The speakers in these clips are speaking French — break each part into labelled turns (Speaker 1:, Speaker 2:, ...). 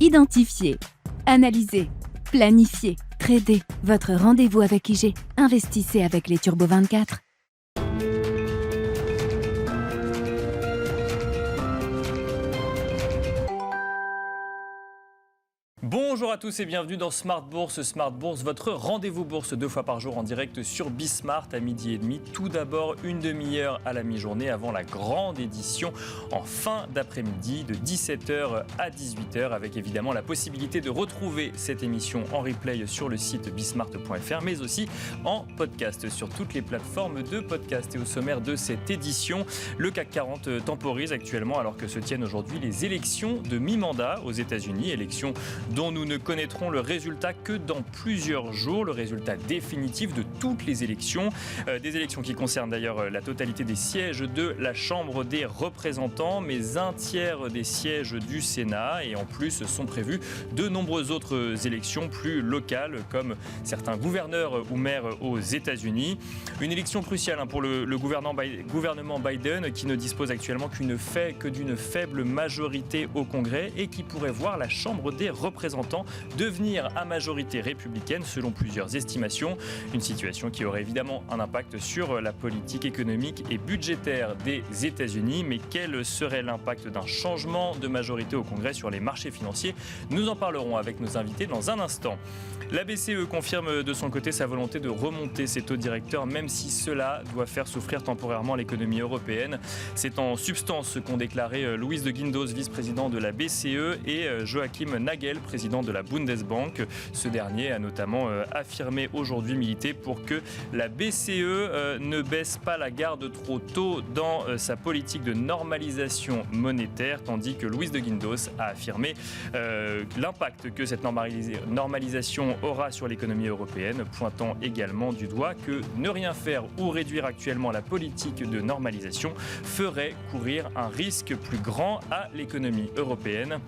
Speaker 1: Identifier, analyser, planifier, trader. Votre rendez-vous avec IG. Investissez avec les Turbo 24.
Speaker 2: Bonjour à tous et bienvenue dans Smart Bourse. Smart Bourse, votre rendez-vous bourse 2 fois par jour en direct sur Bismart à midi et demi. Tout d'abord, une demi-heure à la mi-journée avant la grande édition en fin d'après-midi de 17h à 18h avec évidemment la possibilité de retrouver cette émission en replay sur le site bismart.fr mais aussi en podcast sur toutes les plateformes de podcast. Et au sommaire de cette édition, le CAC 40 temporise actuellement alors que se tiennent aujourd'hui les élections de mi-mandat aux États-Unis, élections dont nous ne connaîtrons le résultat que dans plusieurs jours, le résultat définitif de toutes les élections, des élections qui concernent d'ailleurs la totalité des sièges de la Chambre des représentants, mais un tiers des sièges du Sénat, et en plus sont prévues de nombreuses autres élections plus locales, comme certains gouverneurs ou maires aux États-Unis. Une élection cruciale pour le gouvernement Biden, qui ne dispose actuellement que d'une faible majorité au Congrès et qui pourrait voir la Chambre des représentants devenir à majorité républicaine selon plusieurs estimations. Une situation qui aurait évidemment un impact sur la politique économique et budgétaire des États-Unis. Mais quel serait l'impact d'un changement de majorité au Congrès sur les marchés financiers? Nous en parlerons avec nos invités dans un instant. La BCE confirme de son côté sa volonté de remonter ses taux directeurs, même si cela doit faire souffrir temporairement l'économie européenne. C'est en substance ce qu'ont déclaré Luis de Guindos, vice-président de la BCE, et Joachim Nagel, président de la Bundesbank. Ce dernier a notamment affirmé aujourd'hui militer pour que la BCE ne baisse pas la garde trop tôt dans sa politique de normalisation monétaire, tandis que Luis de Guindos a affirmé l'impact que cette normalisation aura sur l'économie européenne, pointant également du doigt que ne rien faire ou réduire actuellement la politique de normalisation ferait courir un risque plus grand à l'économie européenne.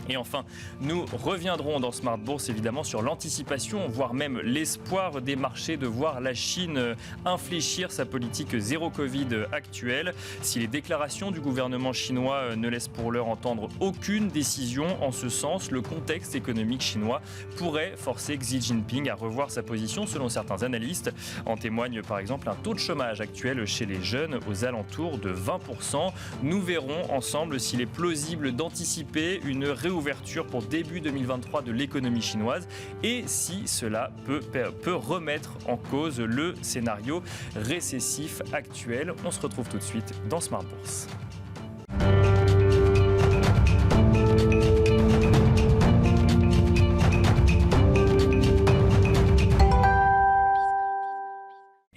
Speaker 2: Et enfin, nous reviendrons dans Smart Bourse évidemment sur l'anticipation, voire même l'espoir des marchés de voir la Chine infléchir sa politique zéro Covid actuelle. Si les déclarations du gouvernement chinois ne laissent pour l'heure entendre aucune décision en ce sens, le contexte économique chinois pourrait forcer Xi Jinping à revoir sa position selon certains analystes. En témoigne par exemple un taux de chômage actuel chez les jeunes aux alentours de 20%. Nous verrons ensemble s'il est plausible d'anticiper une réouverture pour début 2023 de l'économie chinoise et si cela peut remettre en cause le scénario récessif actuel. On se retrouve tout de suite dans Smart Bourse.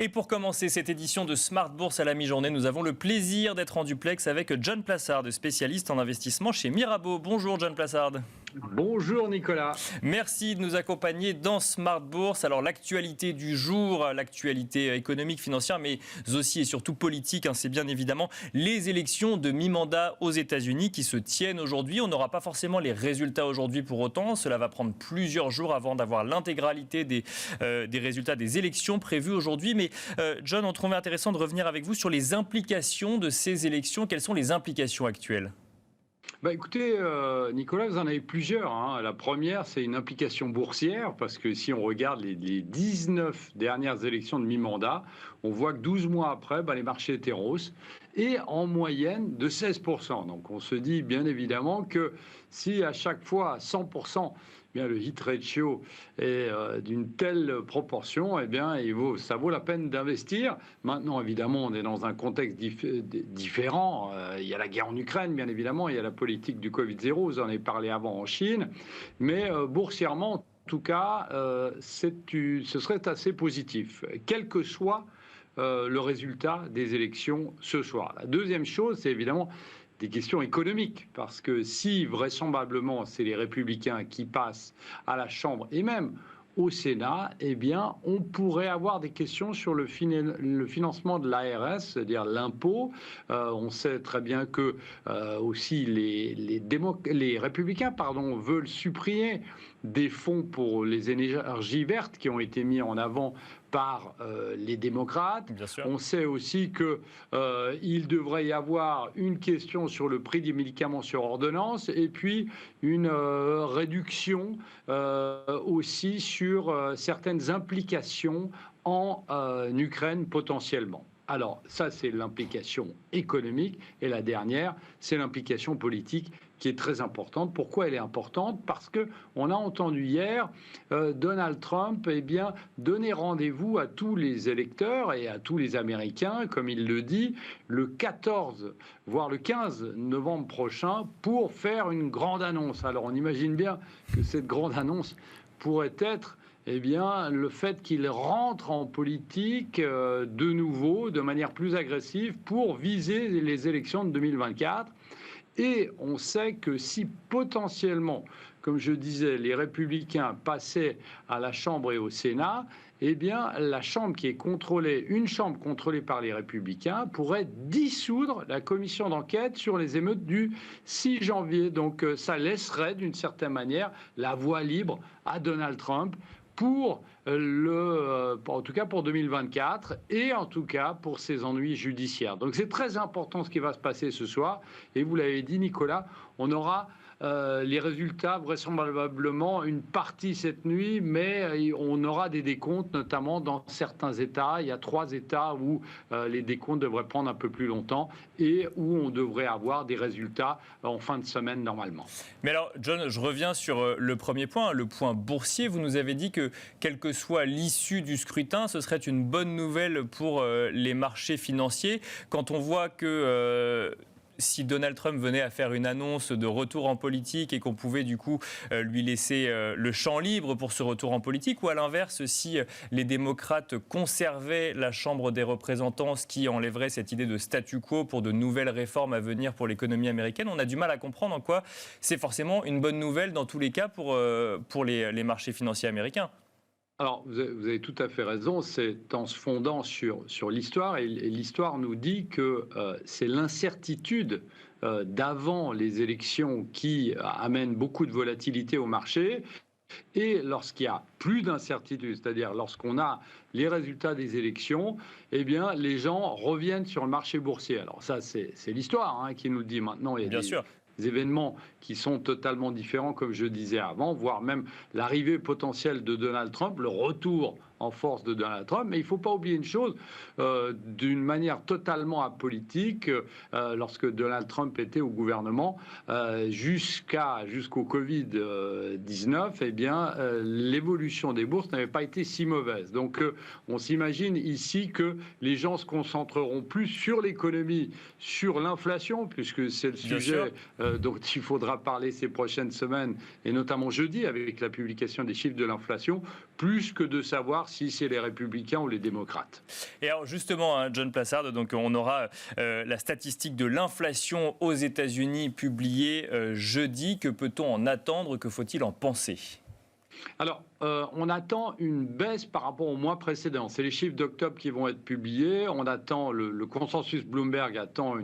Speaker 2: Et pour commencer cette édition de Smart Bourse à la mi-journée, nous avons le plaisir d'être en duplex avec John Plassard, spécialiste en investissement chez Mirabeau. Bonjour John Plassard.
Speaker 3: Bonjour Nicolas.
Speaker 2: Merci de nous accompagner dans Smart Bourse. Alors l'actualité du jour, l'actualité économique, financière, mais aussi et surtout politique, c'est bien évidemment les élections de mi-mandat aux États-Unis qui se tiennent aujourd'hui. On n'aura pas forcément les résultats aujourd'hui pour autant. Cela va prendre plusieurs jours avant d'avoir l'intégralité des résultats des élections prévues aujourd'hui. Mais John, on trouvait intéressant de revenir avec vous sur les implications de ces élections. Quelles sont les implications actuelles ?
Speaker 3: Écoutez, Nicolas, vous en avez plusieurs. La première, c'est une implication boursière, parce que si on regarde les 19 dernières élections de mi-mandat, on voit que 12 mois après, les marchés étaient en hausse, et en moyenne de 16%. Donc on se dit bien évidemment que si à chaque fois, à 100%, le hit ratio est d'une telle proportion, ça vaut la peine d'investir. Maintenant, évidemment, on est dans un contexte différent. Il y a la guerre en Ukraine, bien évidemment, il y a la politique du Covid-0, vous en avez parlé avant en Chine. Mais boursièrement, en tout cas, ce serait assez positif, quel que soit le résultat des élections ce soir. La deuxième chose, c'est évidemment des questions économiques, parce que si vraisemblablement c'est les républicains qui passent à la Chambre et même au Sénat, on pourrait avoir des questions sur le financement de l'ARS, c'est-à-dire l'impôt. On sait très bien que aussi les républicains veulent supprimer des fonds pour les énergies vertes qui ont été mis en avant par les démocrates.
Speaker 2: Bien sûr.
Speaker 3: On sait aussi qu'il devrait y avoir une question sur le prix des médicaments sur ordonnance et puis une réduction aussi sur certaines implications en Ukraine potentiellement. Alors ça, c'est l'implication économique. Et la dernière, c'est l'implication politique qui est très importante. Pourquoi elle est importante? Parce qu'on a entendu hier Donald Trump donner rendez-vous à tous les électeurs et à tous les Américains, comme il le dit, le 14, voire le 15 novembre prochain, pour faire une grande annonce. Alors on imagine bien que cette grande annonce pourrait être le fait qu'il rentre en politique de nouveau, de manière plus agressive, pour viser les élections de 2024. Et on sait que si potentiellement, comme je disais, les républicains passaient à la Chambre et au Sénat, la Chambre qui est contrôlée, une Chambre contrôlée par les républicains, pourrait dissoudre la commission d'enquête sur les émeutes du 6 janvier. Donc ça laisserait d'une certaine manière la voie libre à Donald Trump pour en tout cas pour 2024 et en tout cas pour ses ennuis judiciaires. Donc c'est très important ce qui va se passer ce soir. Et vous l'avez dit, Nicolas, on aura les résultats vraisemblablement une partie cette nuit, mais on aura des décomptes, notamment dans certains États. Il y a 3 États où les décomptes devraient prendre un peu plus longtemps et où on devrait avoir des résultats en fin de semaine normalement.
Speaker 2: Mais alors, John, je reviens sur le premier point, le point boursier. Vous nous avez dit que, quelle que soit l'issue du scrutin, ce serait une bonne nouvelle pour les marchés financiers. Quand on voit que si Donald Trump venait à faire une annonce de retour en politique et qu'on pouvait du coup lui laisser le champ libre pour ce retour en politique, ou à l'inverse, si les démocrates conservaient la Chambre des représentants, ce qui enlèverait cette idée de statu quo pour de nouvelles réformes à venir pour l'économie américaine, on a du mal à comprendre en quoi c'est forcément une bonne nouvelle dans tous les cas pour les marchés financiers américains.
Speaker 3: Alors, vous avez tout à fait raison, c'est en se fondant sur l'histoire, et l'histoire nous dit que c'est l'incertitude d'avant les élections qui amène beaucoup de volatilité au marché, et lorsqu'il y a plus d'incertitude, c'est-à-dire lorsqu'on a les résultats des élections, les gens reviennent sur le marché boursier. Alors ça, c'est l'histoire qui nous le dit maintenant. Il y a
Speaker 2: Bien sûr.
Speaker 3: des événements qui sont totalement différents, comme je disais avant, voire même l'arrivée potentielle de Donald Trump, le retour en force de Donald Trump. Mais il ne faut pas oublier une chose, d'une manière totalement apolitique, lorsque Donald Trump était au gouvernement, jusqu'au Covid-19, l'évolution des bourses n'avait pas été si mauvaise. Donc on s'imagine ici que les gens se concentreront plus sur l'économie, sur l'inflation, puisque c'est le sujet dont il faudra parler ces prochaines semaines, et notamment jeudi avec la publication des chiffres de l'inflation, plus que de savoir si c'est les républicains ou les démocrates.
Speaker 2: Et alors justement, John Plassard, donc on aura la statistique de l'inflation aux États-Unis publiée jeudi. Que peut-on en attendre? Que faut-il en penser?
Speaker 3: Alors, on attend une baisse par rapport au mois précédent. C'est les chiffres d'octobre qui vont être publiés. On attend, le consensus Bloomberg attend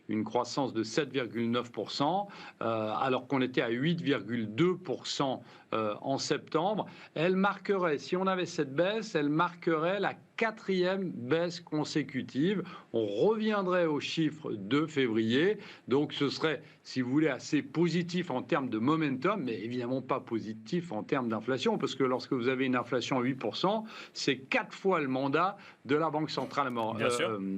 Speaker 3: une croissance de 7,9%, alors qu'on était à 8,2% en septembre. Elle marquerait, si on avait cette baisse, elle marquerait la 4e baisse consécutive. On reviendrait aux chiffres de février. Donc ce serait, si vous voulez, assez positif en termes de momentum, mais évidemment pas positif en termes d'inflation, parce que lorsque vous avez une inflation à 8%, c'est 4 fois le mandat de la Banque centrale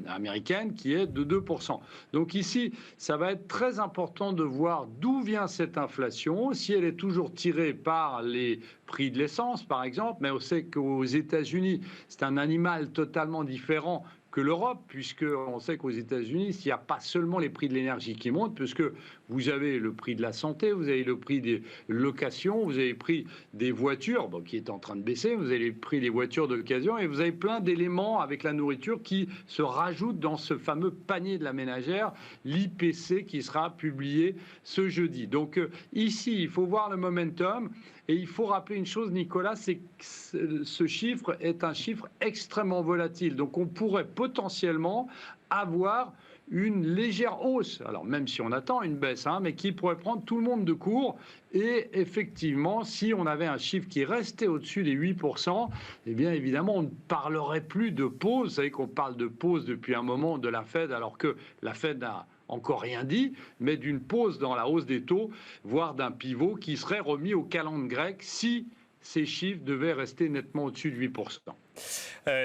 Speaker 3: américaine, qui est de 2%. Donc ici, ça va être très important de voir d'où vient cette inflation, si elle est toujours tirée par les prix de l'essence, par exemple, mais on sait qu'aux États-Unis, c'est un animal totalement différent que l'Europe, puisqu'on sait qu'aux États-Unis, il n'y a pas seulement les prix de l'énergie qui montent, puisque vous avez le prix de la santé, vous avez le prix des locations, vous avez le prix des voitures, qui est en train de baisser, vous avez le prix des voitures d'occasion, et vous avez plein d'éléments avec la nourriture qui se rajoutent dans ce fameux panier de la ménagère, l'IPC, qui sera publié ce jeudi. Donc ici, il faut voir le momentum. Et il faut rappeler une chose, Nicolas, c'est que ce chiffre est un chiffre extrêmement volatile. Donc on pourrait potentiellement avoir une légère hausse. Alors même si on attend une baisse, mais qui pourrait prendre tout le monde de court. Et effectivement, si on avait un chiffre qui restait au-dessus des 8%, eh bien évidemment, on ne parlerait plus de pause. Vous savez qu'on parle de pause depuis un moment de la Fed, alors que la Fed n'a encore rien dit, mais d'une pause dans la hausse des taux, voire d'un pivot qui serait remis au calendrier grec si ces chiffres devaient rester nettement au-dessus de 8%.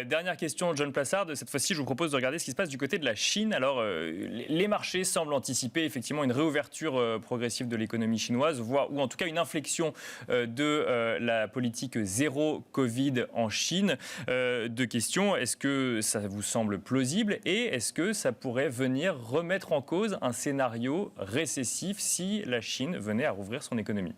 Speaker 2: Dernière question, John Plassard. Cette fois-ci, je vous propose de regarder ce qui se passe du côté de la Chine. Alors, les marchés semblent anticiper effectivement une réouverture progressive de l'économie chinoise, voire, ou en tout cas une inflexion de la politique zéro Covid en Chine. Deux questions. Est-ce que ça vous semble plausible et est-ce que ça pourrait venir remettre en cause un scénario récessif si la Chine venait à rouvrir son économie ?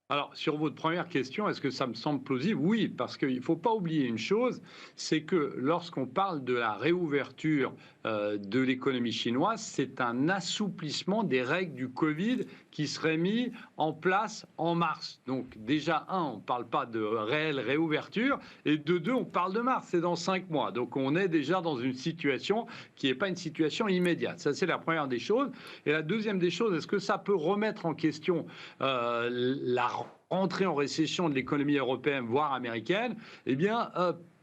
Speaker 3: Alors, sur votre première question, est-ce que ça me semble plausible ? Oui, parce qu'il ne faut pas oublier une chose, c'est que lorsqu'on parle de la réouverture de l'économie chinoise, c'est un assouplissement des règles du Covid qui serait mis en place en mars. Donc déjà, on ne parle pas de réelle réouverture, et de deux, on parle de mars, c'est dans 5 mois. Donc on est déjà dans une situation qui n'est pas une situation immédiate. Ça, c'est la première des choses. Et la deuxième des choses, est-ce que ça peut remettre en question la rentrée en récession de l'économie européenne, voire américaine? Eh bien,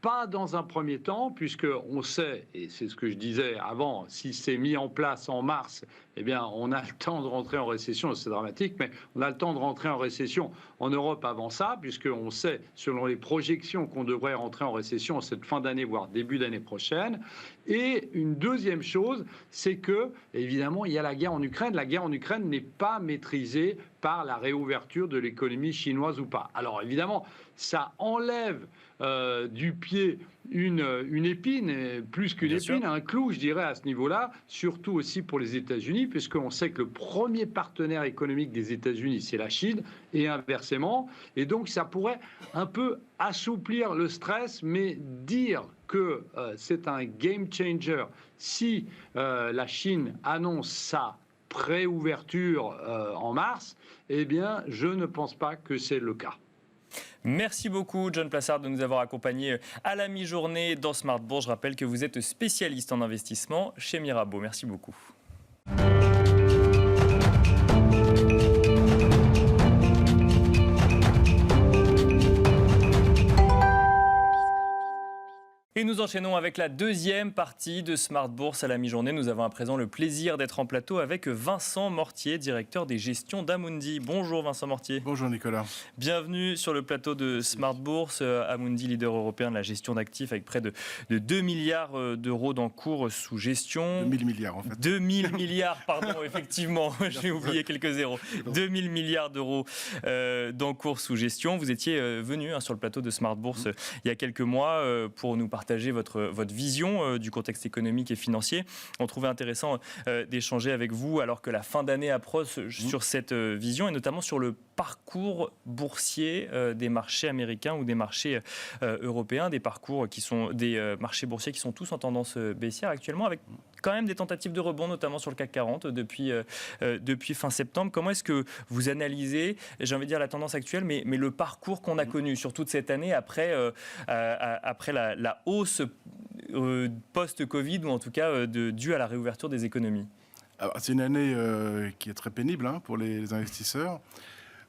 Speaker 3: pas dans un premier temps, puisqu'on sait, et c'est ce que je disais avant, si c'est mis en place en mars, eh bien, on a le temps de rentrer en récession, c'est dramatique, mais on a le temps de rentrer en récession en Europe avant ça, puisqu'on sait, selon les projections, qu'on devrait rentrer en récession en cette fin d'année, voire début d'année prochaine. Et une deuxième chose, c'est que, évidemment, il y a la guerre en Ukraine. La guerre en Ukraine n'est pas maîtrisée par la réouverture de l'économie chinoise ou pas. Alors, évidemment, ça enlève du pied une épine, plus qu'une épine, un clou, je dirais, à ce niveau-là, surtout aussi pour les États-Unis, puisqu'on sait que le premier partenaire économique des États-Unis, c'est la Chine, et inversement. Et donc, ça pourrait un peu assouplir le stress, mais dire que c'est un game changer si la Chine annonce sa préouverture en mars, eh bien, je ne pense pas que c'est le cas.
Speaker 2: Merci beaucoup, John Plassard, de nous avoir accompagnés à la mi-journée dans Smart Bourse. Je rappelle que vous êtes spécialiste en investissement chez Mirabeau. Merci beaucoup. Et nous enchaînons avec la deuxième partie de Smart Bourse à la mi-journée. Nous avons à présent le plaisir d'être en plateau avec Vincent Mortier, directeur des gestions d'Amundi. Bonjour Vincent Mortier.
Speaker 4: Bonjour Nicolas.
Speaker 2: Bienvenue sur le plateau de Smart Bourse. Amundi, leader européen de la gestion d'actifs avec près de 2 milliards d'euros d'encours sous gestion.
Speaker 4: 2000 milliards en fait.
Speaker 2: 2000 milliards, pardon, effectivement, j'ai oublié quelques zéros. 2000 milliards d'euros d'encours sous gestion. Vous étiez venu sur le plateau de Smart Bourse il y a quelques mois pour nous partager votre vision du contexte économique et financier. On trouvait intéressant d'échanger avec vous alors que la fin d'année approche sur cette vision et notamment sur le parcours boursier des marchés américains ou des marchés européens, des parcours qui sont des marchés boursiers qui sont tous en tendance baissière actuellement avec quand même des tentatives de rebond, notamment sur le CAC 40 depuis fin septembre. Comment est-ce que vous analysez, j'ai envie de dire, la tendance actuelle, mais le parcours qu'on a connu sur toute cette année après la hausse post-Covid, ou en tout cas due à la réouverture des économies?
Speaker 4: Alors, c'est une année qui est très pénible pour les investisseurs,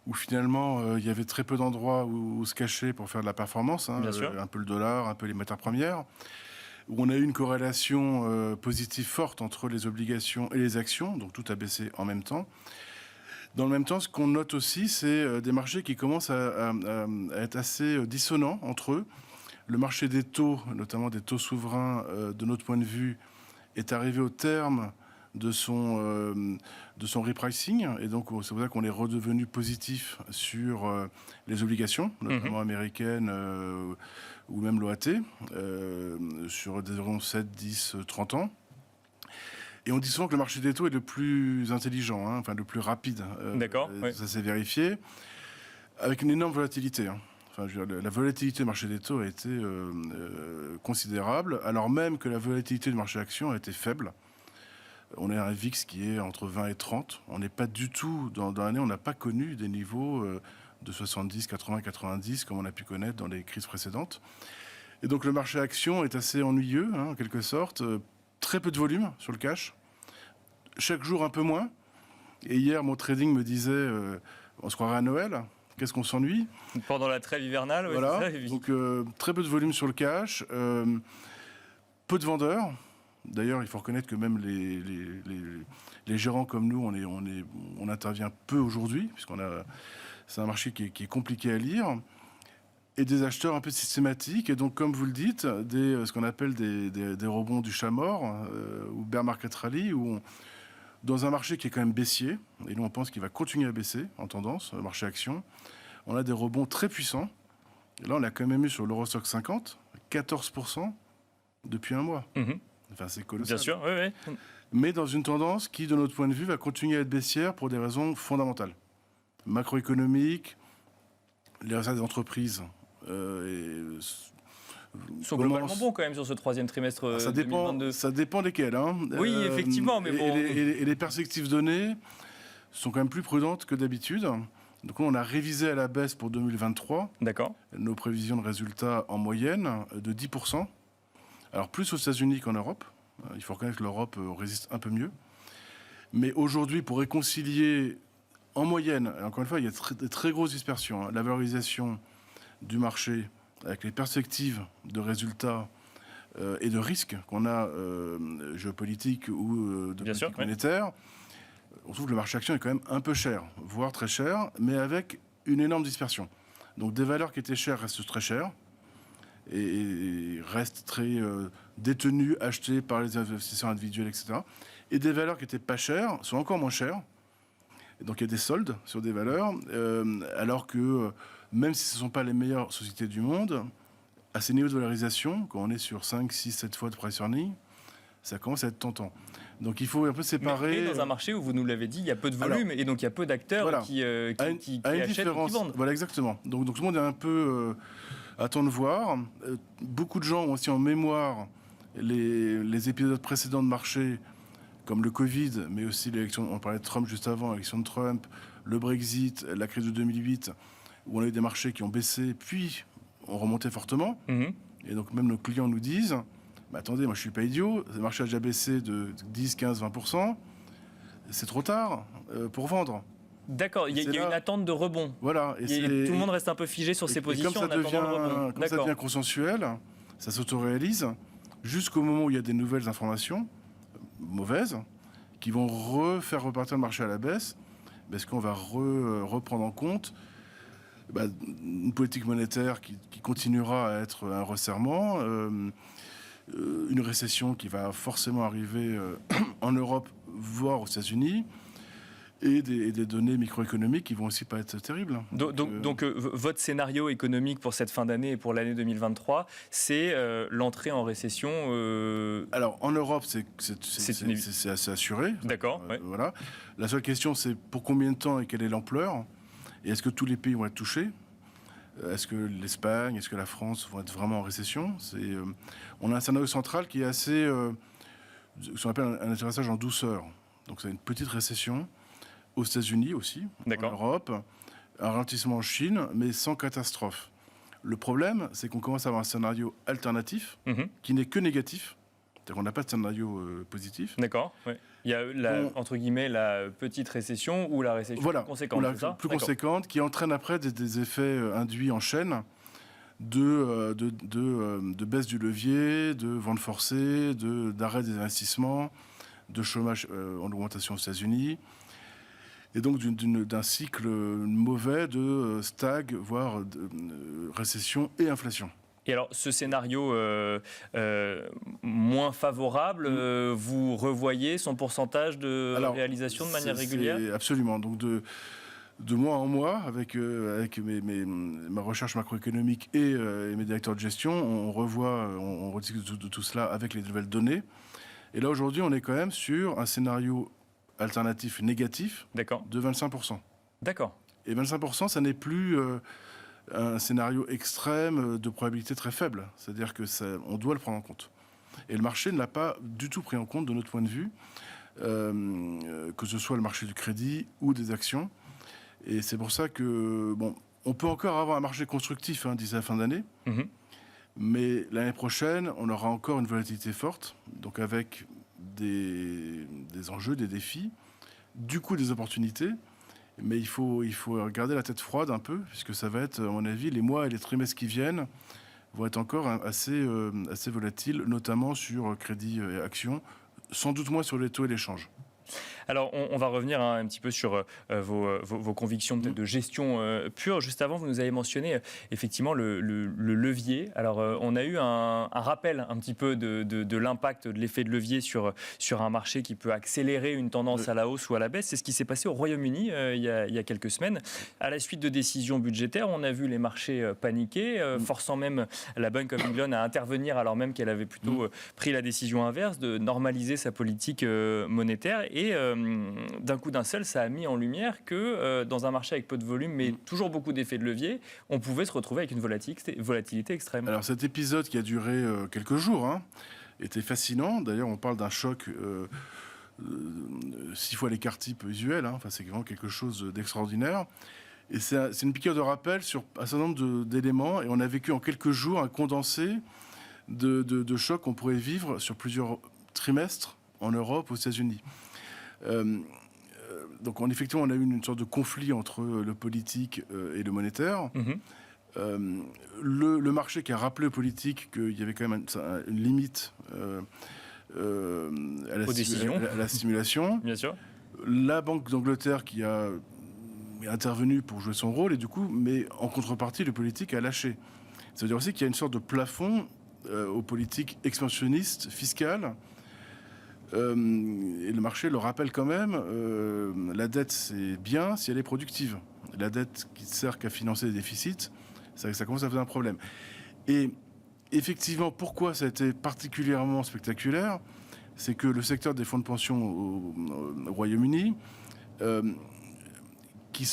Speaker 4: où finalement il y avait très peu d'endroits où se cacher pour faire de la performance,
Speaker 2: Bien sûr.
Speaker 4: Un peu le dollar, un peu les matières premières, où on a eu une corrélation positive forte entre les obligations et les actions, donc tout a baissé en même temps. Dans le même temps, ce qu'on note aussi, c'est des marchés qui commencent à être assez dissonants entre eux. Le marché des taux, notamment des taux souverains, de notre point de vue, est arrivé au terme de son repricing. Et donc, c'est pour ça qu'on est redevenu positif sur les obligations, notamment américaines ou même l'OAT, sur des environ 7, 10, 30 ans. Et on dit souvent que le marché des taux est le plus intelligent, enfin le plus rapide.
Speaker 2: D'accord. Oui.
Speaker 4: Ça s'est vérifié, avec une énorme volatilité. Enfin, la volatilité du marché des taux a été considérable, alors même que la volatilité du marché actions a été faible. On est à un VIX qui est entre 20 et 30. On n'est pas du tout, dans l'année, on n'a pas connu des niveaux de 70, 80, 90, comme on a pu connaître dans les crises précédentes. Et donc le marché actions est assez ennuyeux, en quelque sorte. Très peu de volume sur le cash. chaque jour un peu moins. Et hier, mon trading me disait, on se croirait à Noël. Qu'est-ce qu'on s'ennuie?
Speaker 2: Pendant la trêve hivernale, oui,
Speaker 4: Voilà.
Speaker 2: c'est ça.
Speaker 4: Donc très peu de volume sur le cash, peu de vendeurs. D'ailleurs, il faut reconnaître que même les gérants comme nous, on intervient peu aujourd'hui, c'est un marché qui est compliqué à lire, et des acheteurs un peu systématiques. Et donc, comme vous le dites, ce qu'on appelle des rebonds du chat mort, ou bear market rally, dans un marché qui est quand même baissier, et nous on pense qu'il va continuer à baisser en tendance, le marché action, on a des rebonds très puissants. Et là, on a quand même eu sur l'Eurostoxx 50, 14% depuis un mois. Enfin, c'est colossal.
Speaker 2: Bien sûr, oui.
Speaker 4: Mais dans une tendance qui, de notre point de vue, va continuer à être baissière pour des raisons fondamentales. Macroéconomiques, les résultats des entreprises
Speaker 2: sont globalement bons quand même sur ce troisième trimestre
Speaker 4: ça
Speaker 2: 2022.
Speaker 4: Ça dépend desquels. Hein.
Speaker 2: Oui, effectivement. Mais bon.
Speaker 4: Et les perspectives données sont quand même plus prudentes que d'habitude. Donc on a révisé à la baisse pour 2023 nos prévisions de résultats en moyenne de 10%. Alors plus aux États-Unis qu'en Europe. Il faut reconnaître que l'Europe résiste un peu mieux. Mais aujourd'hui, pour réconcilier en moyenne, encore une fois, il y a de très grosses dispersions, la valorisation du marché avec les perspectives de résultats et de risques qu'on a géopolitiques ou de politique monétaire, on trouve que le marché action est quand même un peu cher, voire très cher, mais avec une énorme dispersion. Donc des valeurs qui étaient chères restent très chères et restent très détenues, achetées par les investisseurs individuels, etc. Et des valeurs qui n'étaient pas chères sont encore moins chères. Et donc il y a des soldes sur des valeurs, alors que même si ce ne sont pas les meilleures sociétés du monde, à ces niveaux de valorisation, quand on est sur 5, 6, 7 fois de price earning, ça commence à être tentant. Donc il faut un peu séparer...
Speaker 2: Mais dans un marché où, vous nous l'avez dit, il y a peu de volume, et donc il y a peu d'acteurs qui achètent et qui vendent.
Speaker 4: Voilà, exactement. Donc tout le monde est un peu à temps de voir. Beaucoup de gens ont aussi en mémoire les épisodes précédents de marché, comme le Covid, mais aussi l'élection, on parlait de Trump juste avant, l'élection de Trump, le Brexit, la crise de 2008, où on a eu des marchés qui ont baissé, puis ont remonté fortement. Et donc même nos clients nous disent, attendez, moi je suis pas idiot, le marché a déjà baissé de 10, 15, 20%, c'est trop tard pour vendre.
Speaker 2: D'accord, il y a une attente de rebond.
Speaker 4: Voilà.
Speaker 2: Tout le monde reste un peu figé sur ses positions en attendant le rebond.
Speaker 4: Comme ça devient consensuel, ça s'autoréalise, jusqu'au moment où il y a des nouvelles informations mauvaises, qui vont refaire repartir le marché à la baisse, parce qu'on va reprendre en compte une politique monétaire qui continuera à être un resserrement, une récession qui va forcément arriver en Europe, voire aux États-Unis, et des données microéconomiques qui vont aussi pas être terribles.
Speaker 2: Donc votre scénario économique pour cette fin d'année et pour l'année 2023, c'est l'entrée en récession
Speaker 4: Alors en Europe, c'est assez assuré.
Speaker 2: D'accord.
Speaker 4: Voilà. La seule question, c'est pour combien de temps et quelle est l'ampleur? Et est-ce que tous les pays vont être touchés? Est-ce que l'Espagne, est-ce que la France vont être vraiment en récession? On a un scénario central qui est assez... ce qu'on appelle un atterrissage en douceur. Donc c'est une petite récession aux États-Unis aussi, en Europe, un ralentissement en Chine, mais sans catastrophe. Le problème, c'est qu'on commence à avoir un scénario alternatif qui n'est que négatif. C'est-à-dire qu'on n'a pas de scénario positif.
Speaker 2: D'accord. Ouais. Il y a entre guillemets la petite récession ou la récession plus conséquente.
Speaker 4: Ou la plus conséquente, qui entraîne après des effets induits en chaîne de baisse du levier, de vente forcée, d'arrêt des investissements, de chômage en augmentation aux États-Unis, et donc d'un cycle mauvais de stag, voire de récession et inflation.
Speaker 2: Et alors, ce scénario moins favorable, vous revoyez son pourcentage de réalisation de manière régulière?
Speaker 4: Absolument. Donc, de mois en mois, avec ma recherche macroéconomique et mes directeurs de gestion, on rediscute de tout cela avec les nouvelles données. Et là, aujourd'hui, on est quand même sur un scénario alternatif négatif de 25%.
Speaker 2: D'accord.
Speaker 4: Et 25%, ça n'est plus... un scénario extrême de probabilité très faible. C'est-à-dire qu'on doit le prendre en compte. Et le marché ne l'a pas du tout pris en compte de notre point de vue, que ce soit le marché du crédit ou des actions. Et c'est pour ça que, on peut encore avoir un marché constructif d'ici la fin d'année, mais l'année prochaine, on aura encore une volatilité forte, donc avec des enjeux, des défis, du coup des opportunités. Mais il faut garder la tête froide un peu, puisque ça va être, à mon avis, les mois et les trimestres qui viennent vont être encore assez volatiles, notamment sur crédit et actions, sans doute moins sur les taux et l'échange.
Speaker 2: Alors, on va revenir un petit peu sur vos convictions de gestion pure. Juste avant, vous nous avez mentionné effectivement le levier. Alors, on a eu un rappel un petit peu de l'impact de l'effet de levier sur un marché qui peut accélérer une tendance à la hausse ou à la baisse. C'est ce qui s'est passé au Royaume-Uni il y a quelques semaines. À la suite de décisions budgétaires, on a vu les marchés paniquer, forçant même la Bank of England à intervenir alors même qu'elle avait plutôt pris la décision inverse de normaliser sa politique monétaire. Et d'un coup d'un seul, ça a mis en lumière que dans un marché avec peu de volume, mais toujours beaucoup d'effets de levier, on pouvait se retrouver avec une volatilité extrême.
Speaker 4: Alors cet épisode qui a duré quelques jours était fascinant. D'ailleurs, on parle d'un choc 6 fois l'écart type usuel. Enfin, c'est vraiment quelque chose d'extraordinaire. Et c'est une piqûre de rappel sur un certain nombre d'éléments. Et on a vécu en quelques jours un condensé de chocs qu'on pourrait vivre sur plusieurs trimestres en Europe, aux États-Unis. Donc effectivement, on a eu une sorte de conflit entre le politique et le monétaire. Le marché qui a rappelé au politique qu'il y avait quand même une limite à la stimulation.
Speaker 2: Bien sûr.
Speaker 4: La Banque d'Angleterre qui a intervenu pour jouer son rôle, et du coup, mais en contrepartie, le politique a lâché. Ça veut dire aussi qu'il y a une sorte de plafond aux politiques expansionnistes fiscales. Et le marché le rappelle quand même, la dette c'est bien si elle est productive. La dette qui ne sert qu'à financer les déficits, ça commence à faire un problème. Et effectivement, pourquoi ça a été particulièrement spectaculaire, c'est que le secteur des fonds de pension au Royaume-Uni, qui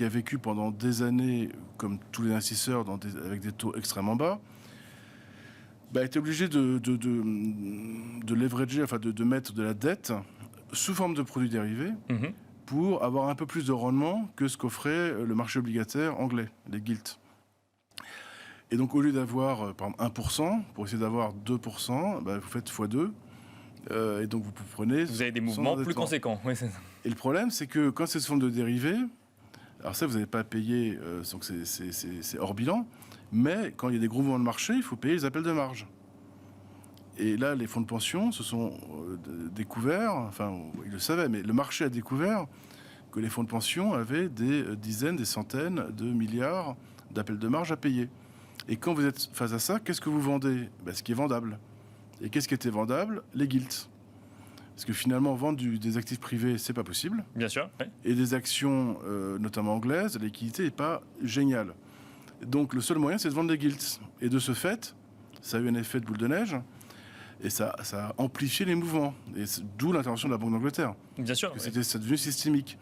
Speaker 4: a vécu pendant des années, comme tous les investisseurs, avec des taux extrêmement bas, était obligé de leverager, enfin de mettre de la dette sous forme de produits dérivés pour avoir un peu plus de rendement que ce qu'offrait le marché obligataire anglais, les gilts. Et donc au lieu d'avoir par exemple 1%, pour essayer d'avoir 2%, vous faites x2. Et donc vous prenez...
Speaker 2: Vous avez des mouvements plus conséquents. Oui,
Speaker 4: et le problème, c'est que quand c'est sous forme de dérivés, alors ça, vous n'avez pas à payer, donc c'est hors bilan. Mais quand il y a des gros mouvements de marché, il faut payer les appels de marge. Et là, les fonds de pension se sont découverts, enfin, ils le savaient, mais le marché a découvert que les fonds de pension avaient des dizaines, des centaines de milliards d'appels de marge à payer. Et quand vous êtes face à ça, qu'est-ce que vous vendez ? Ce qui est vendable. Et qu'est-ce qui était vendable ? Les gilts. Parce que finalement, vendre des actifs privés, c'est pas possible.
Speaker 2: Bien sûr. Oui.
Speaker 4: Et des actions, notamment anglaises, la liquidité n'est pas géniale. Donc le seul moyen, c'est de vendre des gilts. Et de ce fait, ça a eu un effet de boule de neige, et ça a amplifié les mouvements. Et d'où l'intervention de la Banque d'Angleterre.
Speaker 2: Bien sûr.
Speaker 4: Parce que c'est devenu systémique.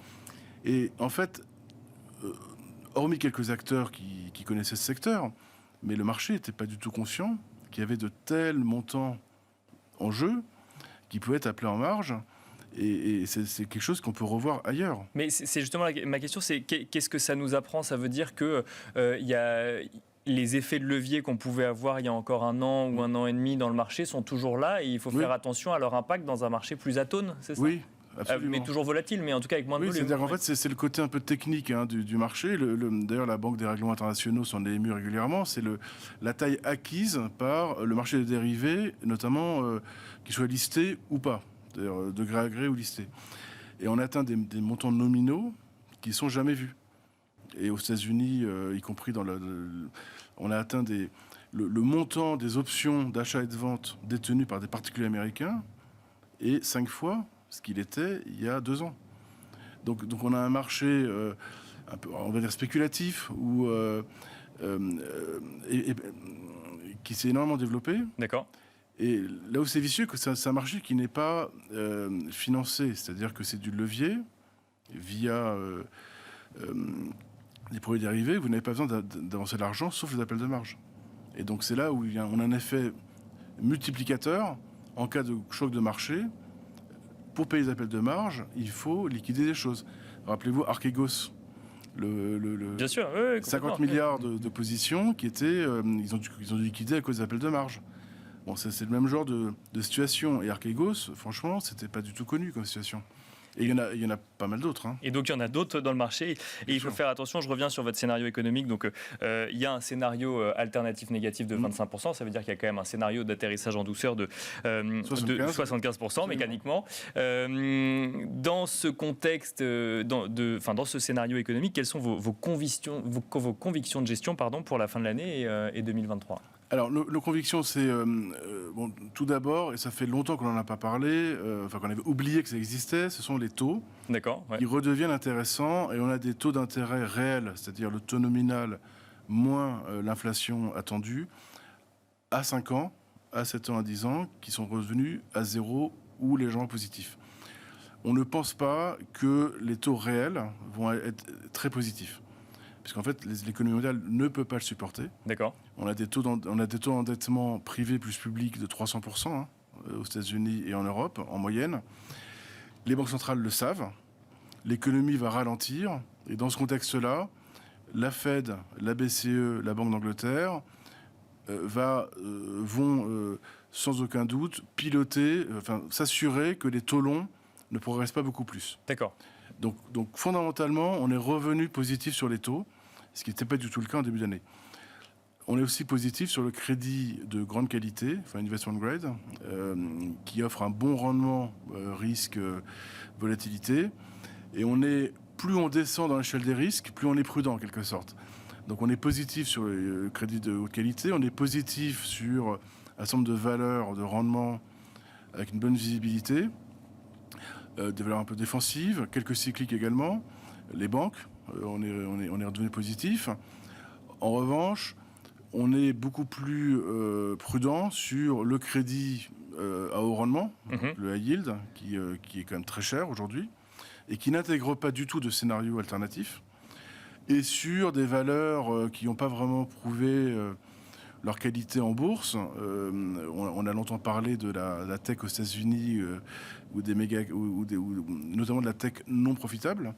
Speaker 4: Et en fait, hormis quelques acteurs qui connaissaient ce secteur, mais le marché n'était pas du tout conscient qu'il y avait de tels montants en jeu qui pouvaient être appelés en marge. Et c'est quelque chose qu'on peut revoir ailleurs.
Speaker 2: Mais c'est justement ma question, c'est qu'est-ce que ça nous apprend ? Ça veut dire que y a les effets de levier qu'on pouvait avoir il y a encore un an ou un an et demi dans le marché sont toujours là, et il faut faire attention à leur impact dans un marché plus atone, c'est ça ?
Speaker 4: Oui, absolument.
Speaker 2: Mais toujours volatile, mais en tout cas avec moins de volume.
Speaker 4: C'est-à-dire qu'en fait, c'est le côté un peu technique du marché. D'ailleurs, la Banque des règlements internationaux s'en est émue régulièrement. C'est la taille acquise par le marché des dérivés, notamment qu'ils soient listés ou pas. C'est-à-dire de gré à gré ou listé. Et on atteint des montants nominaux qui ne sont jamais vus. Et aux États-Unis, y compris on a atteint le montant des options d'achat et de vente détenues par des particuliers américains est 5 fois ce qu'il était il y a 2 ans. Donc on a un marché un peu, on va dire, spéculatif qui s'est énormément développé.
Speaker 2: D'accord.
Speaker 4: Et là où c'est vicieux, c'est un marché qui n'est pas financé, c'est-à-dire que c'est du levier via des produits dérivés. Vous n'avez pas besoin d'avancer de l'argent, sauf les appels de marge. Et donc c'est là où on a un effet multiplicateur en cas de choc de marché. Pour payer les appels de marge, il faut liquider des choses. Rappelez-vous Archegos,
Speaker 2: Bien sûr,
Speaker 4: 50 milliards de positions qui étaient, ils ont dû liquider à cause des appels de marge. Bon, c'est le même genre de situation. Et Archegos, franchement, c'était pas du tout connu comme situation. Et il y en a pas mal d'autres. Hein.
Speaker 2: Et donc, il y en a d'autres dans le marché. Et il faut faire attention, je reviens sur votre scénario économique. Donc, il y a un scénario alternatif négatif de 25%. Ça veut dire qu'il y a quand même un scénario d'atterrissage en douceur de 75% mécaniquement. Dans ce contexte, dans ce scénario économique, quelles sont vos convictions de gestion pour la fin de l'année et 2023 ?
Speaker 4: Alors, nos convictions, c'est tout d'abord, et ça fait longtemps qu'on n'en a pas parlé, qu'on avait oublié que ça existait, ce sont les taux.
Speaker 2: D'accord. Ouais.
Speaker 4: Ils redeviennent intéressants et on a des taux d'intérêt réels, c'est-à-dire le taux nominal moins l'inflation attendue, à 5 ans, à 7 ans, à 10 ans, qui sont revenus à zéro ou légèrement positifs. On ne pense pas que les taux réels vont être très positifs. Puisqu'en fait, l'économie mondiale ne peut pas le supporter.
Speaker 2: D'accord.
Speaker 4: On a des taux d'endettement privé plus public de 300% aux États-Unis et en Europe, en moyenne. Les banques centrales le savent. L'économie va ralentir. Et dans ce contexte-là, la Fed, la BCE, la Banque d'Angleterre vont sans aucun doute piloter, s'assurer que les taux longs ne progressent pas beaucoup plus.
Speaker 2: D'accord.
Speaker 4: Donc fondamentalement, on est revenu positif sur les taux, ce qui n'était pas du tout le cas en début d'année. On est aussi positif sur le crédit de grande qualité, investment grade, qui offre un bon rendement risque volatilité. Et plus on descend dans l'échelle des risques, plus on est prudent en quelque sorte. Donc on est positif sur le crédit de haute qualité, on est positif sur un certain nombre de valeurs de rendement avec une bonne visibilité. Des valeurs un peu défensives, quelques cycliques également, les banques, on est redevenu positif. En revanche, on est beaucoup plus prudent sur le crédit à haut rendement, le high yield, qui est quand même très cher aujourd'hui, et qui n'intègre pas du tout de scénario alternatif, et sur des valeurs qui n'ont pas vraiment prouvé leur qualité en bourse. On a longtemps parlé de la tech aux États-Unis ou notamment de la tech non profitable.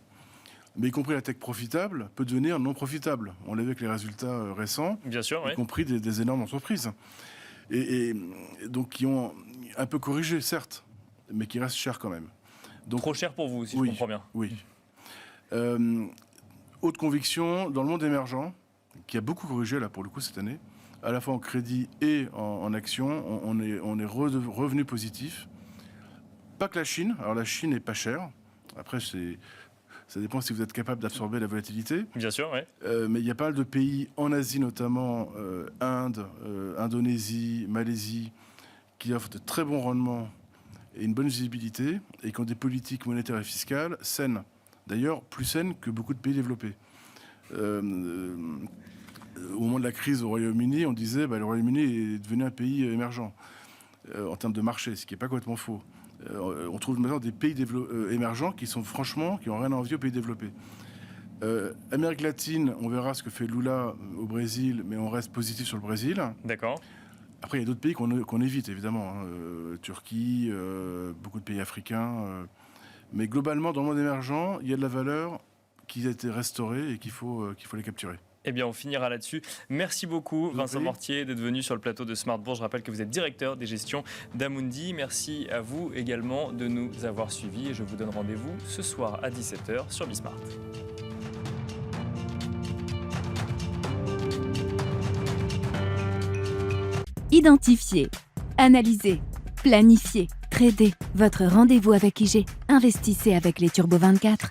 Speaker 4: Mais y compris la tech profitable peut devenir non profitable. On l'a vu avec les résultats récents,
Speaker 2: bien sûr,
Speaker 4: y compris des énormes entreprises. Et donc qui ont un peu corrigé, certes, mais qui restent chers quand même. Donc,
Speaker 2: trop cher pour vous, si je comprends bien.
Speaker 4: Oui. Haute conviction, dans le monde émergent, qui a beaucoup corrigé là pour le coup cette année, à la fois en crédit et en action, on est revenu positif. Pas que la Chine. Alors la Chine n'est pas chère. Après, ça dépend si vous êtes capable d'absorber la volatilité.
Speaker 2: Bien sûr, oui.
Speaker 4: Mais il y a pas mal de pays, en Asie notamment, Inde, Indonésie, Malaisie, qui offrent de très bons rendements et une bonne visibilité, et qui ont des politiques monétaires et fiscales saines. D'ailleurs, plus saines que beaucoup de pays développés. Au moment de la crise au Royaume-Uni, on disait le Royaume-Uni est devenu un pays émergent en termes de marché, ce qui n'est pas complètement faux. On trouve maintenant des pays émergents qui n'ont rien à envier aux pays développés. Amérique latine, on verra ce que fait Lula au Brésil, mais on reste positif sur le Brésil.
Speaker 2: D'accord.
Speaker 4: Après, il y a d'autres pays qu'on évite, évidemment. Turquie, beaucoup de pays africains. Mais globalement, dans le monde émergent, il y a de la valeur qui a été restaurée et qu'il faut les capturer.
Speaker 2: Eh bien, on finira là-dessus. Merci beaucoup, Vincent Mortier, d'être venu sur le plateau de Smart Bourse. Je rappelle que vous êtes directeur des gestions d'Amundi. Merci à vous également de nous avoir suivis. Et je vous donne rendez-vous ce soir à 17h sur Bismart.
Speaker 1: Identifiez, analysez, planifiez, tradez. Votre rendez-vous avec IG. Investissez avec les Turbo 24.